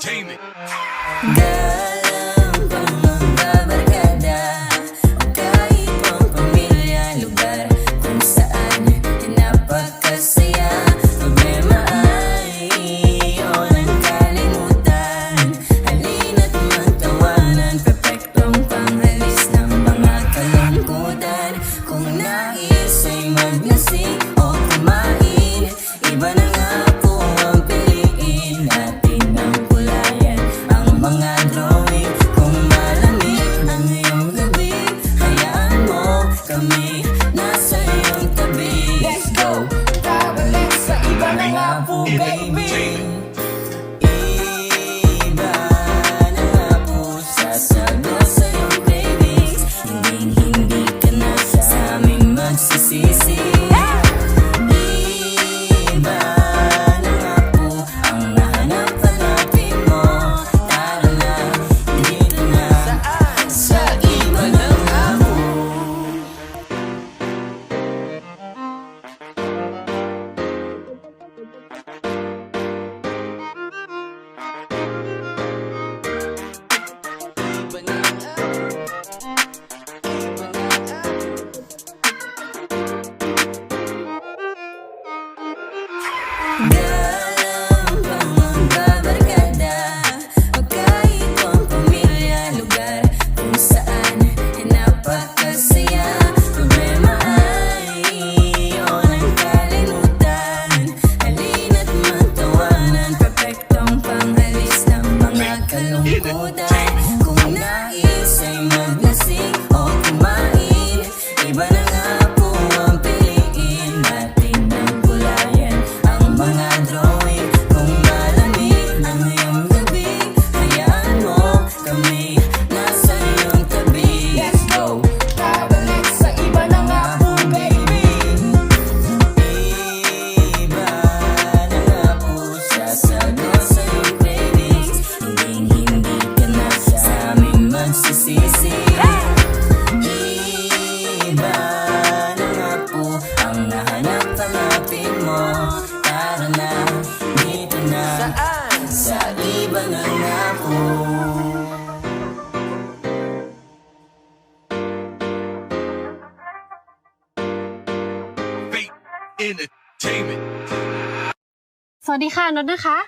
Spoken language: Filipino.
Entertainment. Galang pang magbabarkada o kahit pang pamilya, lugar kung saan napakasaya. Problema ay iyong kalimutan. Halina't magtawanan, perpektong panghalis ng mga kalungkutan. Kung nais ay maglasing o kumain, iba na nga po ang piliin natin ang kulayan. Ang mga drawing kung malamig ang iyong gabi, hayaan mo kami nasa iyong tabi. Let's go! Kabalik sa iba na nga po, baby. Iba na nga po sasagot sa iyong cravings. Hindi ka na sa aming magsisisi. Iba na nga po ang nahanap-hanapin mo. Tara na, dito na sa iba na nga po. Galang pang magbabarkada o kahit pang pamilya, lugar kung saan napakasaya. Problema ay iyong kalimutan. Halina't magtawanan, perpektong panghalis ng mga kalungkutan. Kung nais ay maglasing o kumain, iba na nga po ang piliin natin ng kulayan. Ang mga drawing kung malamig ang iyong gabi, hayaan mo kami nasa iyong tabi. Let's go! Kabalik sa iba na nga po, baby. Iba na nga po sasagot sa iyong cravings. Hindi ka na sa aming magsisisi. Iba na nga po ang nahanap-hanapin mo. Tara na, dito na sa iba na nga po. Fate Entertainment. สวัสดีค่ะนดนะคะ